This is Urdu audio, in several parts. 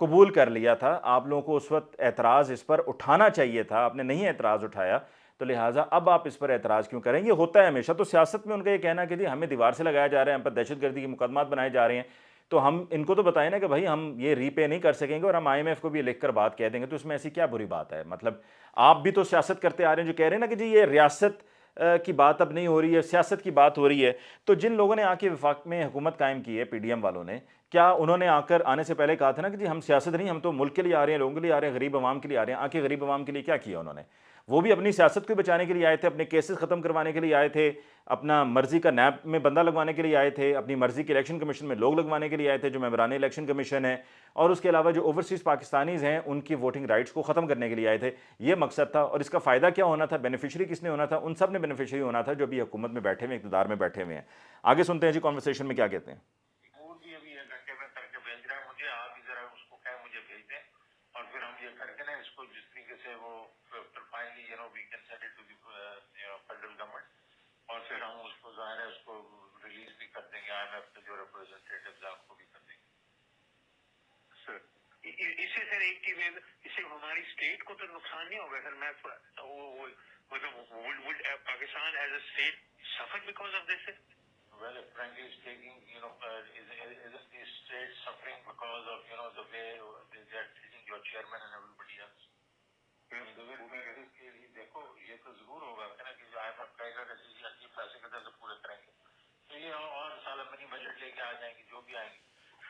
قبول کر لیا تھا. آپ لوگوں کو اس وقت اعتراض اس پر اٹھانا چاہیے تھا, آپ نے نہیں اعتراض اٹھایا, تو لہٰذا اب آپ اس پر اعتراض کیوں کریں؟ یہ ہوتا ہے ہمیشہ. تو سیاست میں ان کا یہ کہنا کہ جی ہمیں دیوار سے لگایا جا رہا ہے, ہم پر دہشت گردی کے مقدمات بنائے جا رہے ہیں, تو ہم ان کو تو بتائیں نا کہ بھائی ہم یہ ری پے نہیں کر سکیں گے اور ہم آئی ایم ایف کو بھی لکھ کر بات کہہ دیں گے, تو اس میں ایسی کیا بری بات ہے؟ مطلب آپ بھی تو سیاست کرتے آ رہے ہیں, جو کہہ رہے ہیں نا کہ جی یہ ریاست کی بات اب نہیں ہو رہی ہے, سیاست کی بات ہو رہی ہے. تو جن لوگوں نے آ کے وفاق میں حکومت قائم کی ہے, پی ڈی ایم والوں نے, کیا انہوں نے آنے سے پہلے کہا تھا نا کہ جی ہم سیاست نہیں, ہم تو ملک کے لیے آ رہے ہیں, لوگوں کے لیے آ رہے ہیں, غریب عوام کے لیے آ رہے ہیں؟ آ کے غریب عوام کے لیے کیا کیا انہوں نے؟ وہ بھی اپنی سیاست کو بچانے کے لیے آئے تھے, اپنے کیسز ختم کروانے کے لیے آئے تھے, اپنا مرضی کا نیب میں بندہ لگوانے کے لیے آئے تھے, اپنی مرضی کے الیکشن کمیشن میں لوگ لگوانے کے لیے آئے تھے جو ممبران الیکشن کمیشن ہے, اور اس کے علاوہ جو اوورسیز پاکستانیز ہیں ان کی ووٹنگ رائٹس کو ختم کرنے کے لیے آئے تھے. یہ مقصد تھا, اور اس کا فائدہ کیا ہونا تھا, بینیفیشری کس نے ہونا تھا؟ ان سب نے بینیفیشری ہونا تھا جو ابھی حکومت میں بیٹھے ہوئے, اقتدار میں بیٹھے ہوئے ہیں. آگے سنتے ہیں جی کانورسیشن میں کیا کہتے ہیں. وہ بھی ابھی 1 گھنٹے میں کر کے بھیج رہا ہے مجھے, آپ بھی ذرا اس کو کہیں مجھے بھیج دیں, اور پھر ہم یہ کر کے نا اس کو جس طریقے سے وہ finally we can send it to the federal government, اور پھر ہم اس کو ظاہر ہے اس کو ریلیز بھی کر دیں گے, آئی ایم ایف کے جو ریپرزینٹیٹیوز ہیں ان کو بھی کر دیں گے. سر اس سے سر ایک چیز ہے, اس سے ہماری اسٹیٹ کو تو نقصان نہیں ہوگا سر؟ میں مطلب پاکستان ایز اے اسٹیٹ سفر because of this? Well, frankly speaking, isn't the state suffering because of, the way they are treating your chairman and everybody else? دیکھو یہ تو ضرور ہوگا نا کہ جو آئی ایم ایف کہے گا کہ جی عجیب پیسے قدر سے پورے کریں گے, تو یہ اور سال منی بجٹ لے کے آ جائیں گے جو بھی آئیں گے.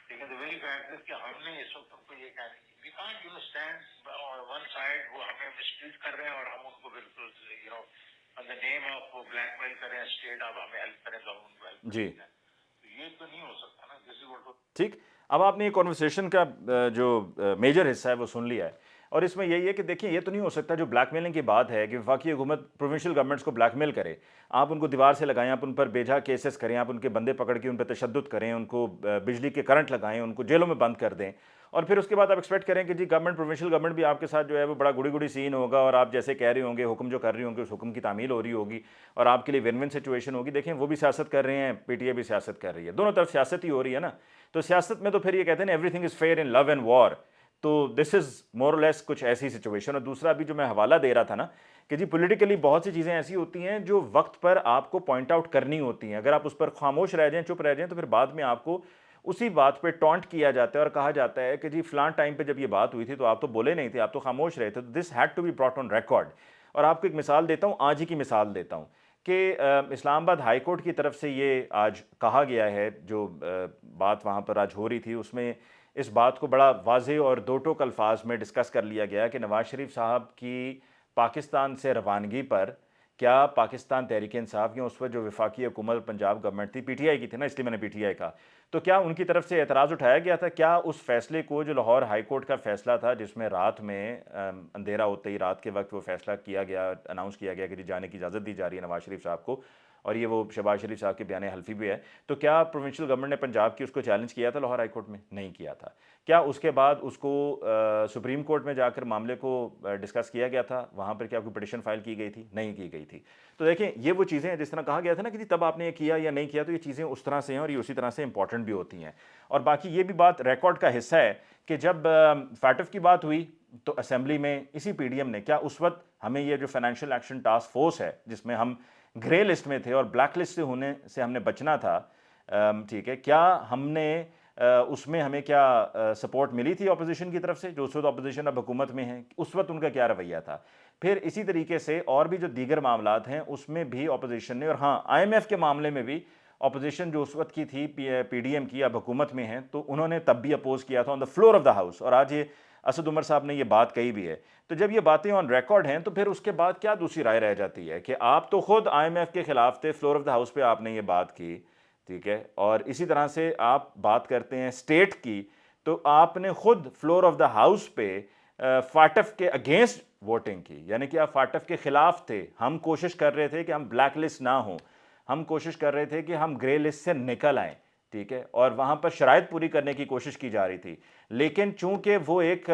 لیکن the very fact is کہ ہم نے اس وقت ان کو یہ کہا نہیں, we can't stand on one side, وہ ہمیں مسٹریٹ کر رہے ہیں اور ہم ان کو بالکل on the name of وہ بلیک میل کریں اسٹیٹ, اب ہمیں ہیلپ کریں تو ہم ان کو ہیلپ جی کریں. تو یہ تو نہیں ہو سکتا نا. دس از واٹ. ٹھیک. اب آپ نے یہ کانورسیشن کا جو میجر حصہ ہے وہ سن لیا ہے, اور اس میں یہی ہے کہ دیکھیں یہ تو نہیں ہو سکتا جو بلیک میلنگ کی بات ہے کہ وفاقی حکومت پروونشل گورنمنٹس کو بلیک میل کرے, آپ ان کو دیوار سے لگائیں, آپ ان پر بے جا کیسز کریں, آپ ان کے بندے پکڑ کے ان پہ تشدد کریں, ان کو بجلی کے کرنٹ لگائیں, ان کو جیلوں میں بند کر دیں, اور پھر اس کے بعد آپ ایکسپیکٹ کریں کہ جی گورنمنٹ پروونشل گورنمنٹ بھی آپ کے ساتھ جو ہے وہ بڑا گڑی گڑی سین ہوگا, اور آپ جیسے کہہ رہے ہوں گے, حکم جو کر رہے ہوں گے اس حکم کی تعمیل ہو رہی ہوگی, اور آپ کے لیے ون ون سچویشن ہوگی. دیکھیں وہ بھی سیاست کر رہے ہیں, پی ٹی اے بھی سیاست کر رہی ہے, دونوں طرف سیاست ہی ہو رہی ہے نا. تو سیاست میں تو پھر یہ کہتے ہیں everything is fair in love and war, تو دس از مور اور لیس کچھ ایسی سچویشن. اور دوسرا بھی جو میں حوالہ دے رہا تھا نا کہ جی پولیٹیکلی بہت سی چیزیں ایسی ہوتی ہیں جو وقت پر آپ کو پوائنٹ آؤٹ کرنی ہوتی ہیں, اگر آپ اس پر خاموش رہ جائیں, چپ رہ جائیں, تو پھر بعد میں آپ کو اسی بات پہ ٹونٹ کیا جاتا ہے اور کہا جاتا ہے کہ جی فلان ٹائم پہ جب یہ بات ہوئی تھی تو آپ تو بولے نہیں تھے, آپ تو خاموش رہے تھے. تو this had to be brought on record. اور آپ کو ایک مثال دیتا ہوں, آج ہی کی مثال دیتا ہوں کہ اسلام آباد ہائی کورٹ کی طرف سے یہ آج کہا گیا ہے, جو بات وہاں پر آج ہو رہی تھی اس میں اس بات کو بڑا واضح اور دو ٹوک الفاظ میں ڈسکس کر لیا گیا کہ نواز شریف صاحب کی پاکستان سے روانگی پر کیا پاکستان تحریک انصاف یا اس وقت جو وفاقی حکومت پنجاب گورنمنٹ تھی, پی ٹی آئی کی تھی نا, اس لیے میں نے پی ٹی آئی کہا, تو کیا ان کی طرف سے اعتراض اٹھایا گیا تھا؟ کیا اس فیصلے کو, جو لاہور ہائی کورٹ کا فیصلہ تھا جس میں رات میں اندھیرا ہوتے ہی رات کے وقت وہ فیصلہ کیا گیا, اناؤنس کیا گیا کہ جی جانے کی اجازت دی جا رہی ہے نواز شریف صاحب کو, اور یہ وہ شہباز شریف صاحب کے بیان حلفی بھی ہے, تو کیا پروونشل گورنمنٹ نے پنجاب کی اس کو چیلنج کیا تھا لاہور ہائی کورٹ میں؟ نہیں کیا تھا. کیا اس کے بعد اس کو سپریم کورٹ میں جا کر معاملے کو ڈسکس کیا گیا تھا؟ وہاں پر کیا کوئی پٹیشن فائل کی گئی تھی؟ نہیں کی گئی تھی. تو دیکھیں یہ وہ چیزیں ہیں جس طرح کہا گیا تھا نا کہ جی تب آپ نے یہ کیا یا نہیں کیا, تو یہ چیزیں اس طرح سے ہیں اور یہ اسی طرح سے امپورٹنٹ بھی ہوتی ہیں. اور باقی یہ بھی بات ریکارڈ کا حصہ ہے کہ جب فیٹف کی بات ہوئی تو اسمبلی میں اسی پی ڈی ایم نے, کیا اس وقت ہمیں یہ جو فائنینشیل ایکشن ٹاسک فورس ہے جس میں ہم گرے لسٹ میں تھے اور بلیک لسٹ سے ہونے سے ہم نے بچنا تھا, ٹھیک ہے, کیا ہم نے اس میں ہمیں کیا سپورٹ ملی تھی اپوزیشن کی طرف سے, جو اس وقت اپوزیشن اب حکومت میں ہے, اس وقت ان کا کیا رویہ تھا؟ پھر اسی طریقے سے اور بھی جو دیگر معاملات ہیں اس میں بھی اپوزیشن نے, اور ہاں آئی ایم ایف کے معاملے میں بھی اپوزیشن جو اس وقت کی تھی پی ڈی ایم کی, اب حکومت میں ہیں, تو انہوں نے تب بھی اپوز کیا تھا on the floor of the house, اور آج یہ اسد عمر صاحب نے یہ بات کہی بھی ہے. تو جب یہ باتیں آن ریکارڈ ہیں تو پھر اس کے بعد کیا دوسری رائے رہ جاتی ہے کہ آپ تو خود آئی ایم ایف کے خلاف تھے, فلور آف دا ہاؤس پہ آپ نے یہ بات کی, ٹھیک ہے, اور اسی طرح سے آپ بات کرتے ہیں اسٹیٹ کی, تو آپ نے خود فلور آف دا ہاؤس پہ فاٹف کے اگینسٹ ووٹنگ کی, یعنی کہ آپ فاٹف کے خلاف تھے. ہم کوشش کر رہے تھے کہ ہم بلیک لسٹ نہ ہوں, ہم کوشش کر رہے تھے کہ ہم گرے لسٹ سے نکل آئیں, ٹھیک ہے, اور وہاں پر شرائط پوری کرنے کی کوشش کی جا رہی تھی. لیکن چونکہ وہ ایک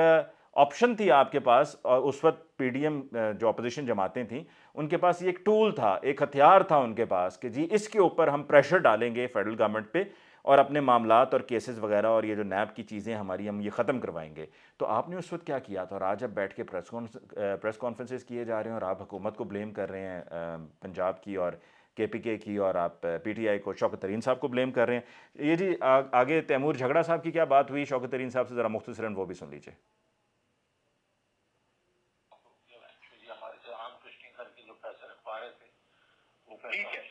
آپشن تھی آپ کے پاس, اور اس وقت پی ڈی ایم جو اپوزیشن جماعتیں تھیں ان کے پاس یہ ایک ٹول تھا, ایک ہتھیار تھا ان کے پاس کہ جی اس کے اوپر ہم پریشر ڈالیں گے فیڈرل گورنمنٹ پہ, اور اپنے معاملات اور کیسز وغیرہ اور یہ جو نیب کی چیزیں ہماری ہم یہ ختم کروائیں گے. تو آپ نے اس وقت کیا کیا تھا؟ اور آج اب بیٹھ کے پریس کانفرنسز کیے جا رہے ہیں اور آپ حکومت کو بلیم کر رہے ہیں, پنجاب کی اور کے پی کے کی, اور آپ پی ٹی آئی کو شوکت ترین صاحب کو بلیم کر رہے ہیں. یہ جی آگے تیمور جھگڑا صاحب کی کیا بات ہوئی شوکت ترین صاحب سے, ذرا مختصراً وہ بھی سن لیجیے. ہمارے سے عام کوشچنگ کر کے جو پیسے رکھوا رہے تھے وہ ٹھیک ہے.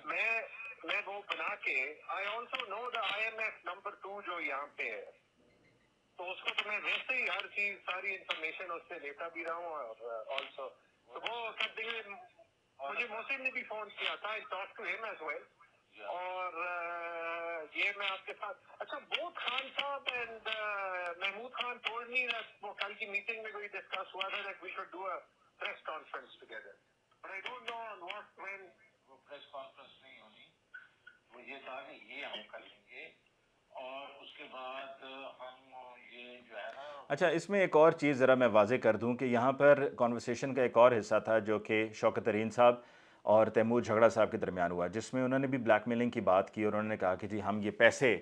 میں وہ بنا کے I also know the I M F number 2 جو یہاں پہ ہے, تو اس کو تو میں ویسے ہی ہر چیز ساری انفارمیشن اس سے لیتا بھی رہا ہوں. اور آلسو وہ سب دیکھیں, مجھے محسن نے بھی فون کیا تھا, آئی ٹاک ٹو ہم ایز ویل. اور یہ میں آپ کے ساتھ, اچھا بوتھ خان صاحب and Mahmood Khan told me that وہ کل کی میٹنگ میں کوئی ڈسکس ہوا تھا that we should do a press conference together, but I don't know on what when. وہ پریس کانفرنس نہیں ہونی, وہ یہ تھا کہ یہ ہم کر لیں گے اور اس کے بعد ہم یہ جو ہے نا. اچھا, اس میں ایک اور چیز ذرا میں واضح کر دوں کہ یہاں پر کانورسیشن کا ایک اور حصہ تھا جو کہ شوکت ترین صاحب اور تیمور جھگڑا صاحب کے درمیان ہوا, جس میں انہوں نے بھی بلیک میلنگ کی بات کی اور انہوں نے کہا کہ جی ہم یہ پیسے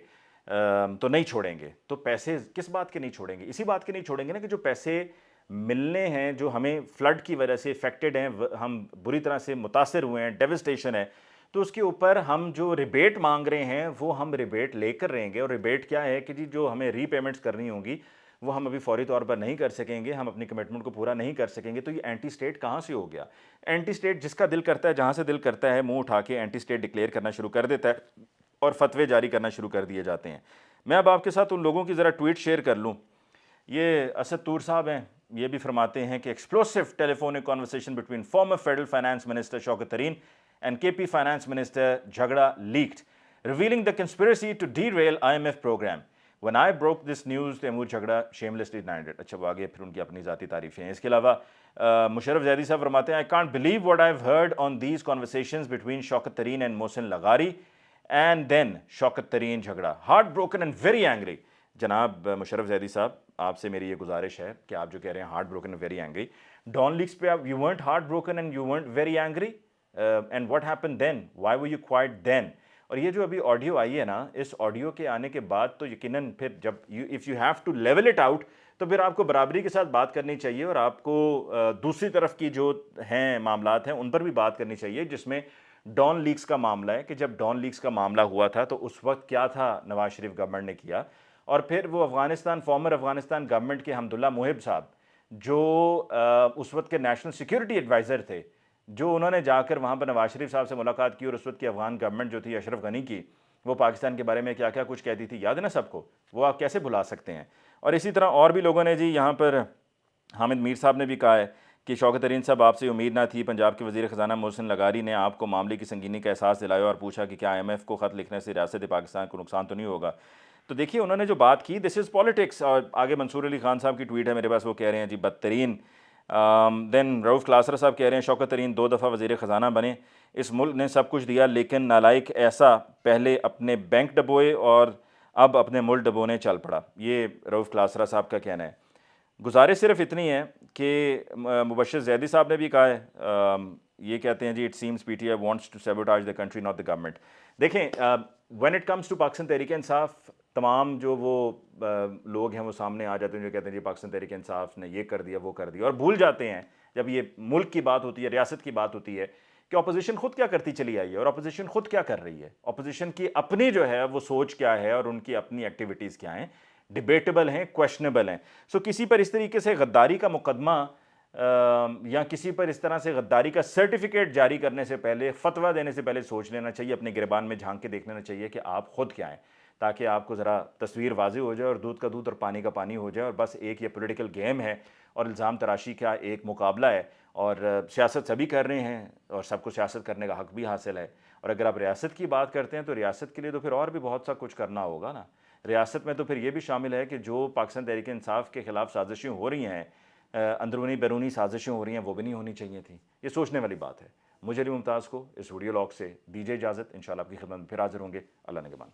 تو نہیں چھوڑیں گے. تو پیسے کس بات کے نہیں چھوڑیں گے؟ اسی بات کے نہیں چھوڑیں گے نا کہ جو پیسے ملنے ہیں, جو ہمیں فلڈ کی وجہ سے افیکٹڈ ہیں, ہم بری طرح سے متاثر ہوئے ہیں, ڈیوسٹیشن ہے, تو اس کے اوپر ہم جو ریبیٹ مانگ رہے ہیں وہ ہم ریبیٹ لے کر رہیں گے. اور ریبیٹ کیا ہے کہ جی جو ہمیں ری پیمنٹس کرنی ہوں گی وہ ہم ابھی فوری طور پر نہیں کر سکیں گے, ہم اپنی کمٹمنٹ کو پورا نہیں کر سکیں گے. تو یہ اینٹی اسٹیٹ کہاں سے ہو گیا؟ اینٹی اسٹیٹ جس کا دل کرتا ہے, جہاں سے دل کرتا ہے, منہ اٹھا کے اینٹی اسٹیٹ ڈکلیئر کرنا شروع کر دیتا ہے اور فتوے جاری کرنا شروع کر دیے جاتے ہیں. میں اب آپ کے ساتھ ان لوگوں کی ذرا ٹویٹ شیئر کر لوں. یہ اسد طور صاحب ہیں, یہ بھی فرماتے ہیں کہ explosive telephonic conversation between former federal finance minister Shaukat Tarin and K P finance minister Jhagra leaked, revealing the conspiracy to derail IMF program. When I broke this news, Taimur Jhagra shamelessly denied it. اچھا, وہ آگے پھر ان کی اپنی ذاتی تعریفیں ہیں. اس کے علاوہ مشرف زیدی صاحب فرماتے ہیں I can't believe what I've heard on these conversations between Shaukat Tareen and Mohsin لغاری and then شوکت ترین جھگڑا. Heart broken and very angry. جناب مشرف زیدی صاحب, آپ سے میری یہ گزارش ہے کہ آپ جو کہہ رہے ہیں heart broken very angry, Dawn leaks پہ آپ you weren't heart broken and you weren't very angry, and what happen then, why were you quiet then. اور یہ جو ابھی آڈیو آئی ہے نا, اس آڈیو کے آنے کے بعد تو یقیناً پھر جب if you have to level it out, تو پھر آپ کو برابری کے ساتھ بات کرنی چاہیے اور آپ کو دوسری طرف کی جو ہیں معاملات ہیں ان پر بھی بات کرنی چاہیے, جس میں ڈان لیکس کا معاملہ ہے کہ جب ڈان لیکس کا معاملہ ہوا تھا تو اس وقت کیا تھا نواز شریف گورنمنٹ نے کیا. اور پھر وہ افغانستان فارمر افغانستان گورنمنٹ کے حمداللہ محب صاحب جو اس وقت کے نیشنل سیکیورٹی ایڈوائزر تھے, جو انہوں نے جا کر وہاں پر نواز شریف صاحب سے ملاقات کی اور اس وقت کی افغان گورنمنٹ جو تھی اشرف غنی کی, وہ پاکستان کے بارے میں کیا کیا کچھ کہتی تھی, یاد ہے نا سب کو, وہ آپ کیسے بھلا سکتے ہیں. اور اسی طرح اور بھی لوگوں نے جی, یہاں پر حامد میر صاحب نے بھی کہا ہے کہ شوکت ترین صاحب آپ سے امید نہ تھی, پنجاب کے وزیر خزانہ محسن لغاری نے آپ کو معاملے کی سنگینی کا احساس دلایا اور پوچھا کہ کیا IMF کو خط لکھنے سے ریاست پاکستان کو نقصان تو نہیں ہوگا. تو دیکھیے انہوں نے جو بات کی, دس از پالیٹکس. اور آگے منصور علی خان صاحب کی ٹویٹ ہے میرے پاس, وہ کہہ رہے ہیں جی بدترین. دین رؤف کلاسرا صاحب کہہ رہے ہیں شوکت ترین 2 دفعہ وزیر خزانہ بنے, اس ملک نے سب کچھ دیا لیکن نالائق ایسا پہلے اپنے بینک ڈبوئے اور اب اپنے ملک ڈبونے چل پڑا. یہ رؤف کلاسرا صاحب کا کہنا ہے. گزارش صرف اتنی ہے کہ مبشر زیدی صاحب نے بھی کہا ہے, یہ کہتے ہیں جی it seems P T I wants to sabotage the country not the government. دیکھیں when it comes to Pakistan Tehreek Insaf, تمام جو وہ لوگ ہیں وہ سامنے آ جاتے ہیں جو کہتے ہیں جی پاکستان تحریک انصاف نے یہ کر دیا وہ کر دیا, اور بھول جاتے ہیں جب یہ ملک کی بات ہوتی ہے, ریاست کی بات ہوتی ہے, کہ اپوزیشن خود کیا کرتی چلی آئی ہے اور اپوزیشن خود کیا کر رہی ہے. اپوزیشن کی اپنی جو ہے وہ سوچ کیا ہے اور ان کی اپنی ایکٹیویٹیز کیا ہیں, ڈیبیٹیبل ہیں, کویشنیبل ہیں. سو کسی پر اس طریقے سے غداری کا مقدمہ یا کسی پر اس طرح سے غداری کا سرٹیفکیٹ جاری کرنے سے پہلے, فتویٰ دینے سے پہلے سوچ لینا چاہیے, اپنے گریبان میں جھانک کے دیکھ لینا چاہیے کہ آپ خود کیا ہیں, تاکہ آپ کو ذرا تصویر واضح ہو جائے اور دودھ کا دودھ اور پانی کا پانی ہو جائے. اور بس ایک یہ پولیٹیکل گیم ہے اور الزام تراشی کا ایک مقابلہ ہے, اور سیاست سبھی کر رہے ہیں اور سب کو سیاست کرنے کا حق بھی حاصل ہے. اور اگر آپ ریاست کی بات کرتے ہیں تو ریاست کے لیے تو پھر اور بھی بہت سا کچھ کرنا ہوگا نا. ریاست میں تو پھر یہ بھی شامل ہے کہ جو پاکستان تحریک انصاف کے خلاف سازشیں ہو رہی ہیں, اندرونی بیرونی سازشیں ہو رہی ہیں, وہ بھی نہیں ہونی چاہیے تھیں. یہ سوچنے والی بات ہے. مجھے علی ممتاز کو اس ویڈیو لاگ سے دیجیے اجازت, انشاءاللہ آپ کی خدمت میں پھر حاضر ہوں گے. اللہ نگہبان.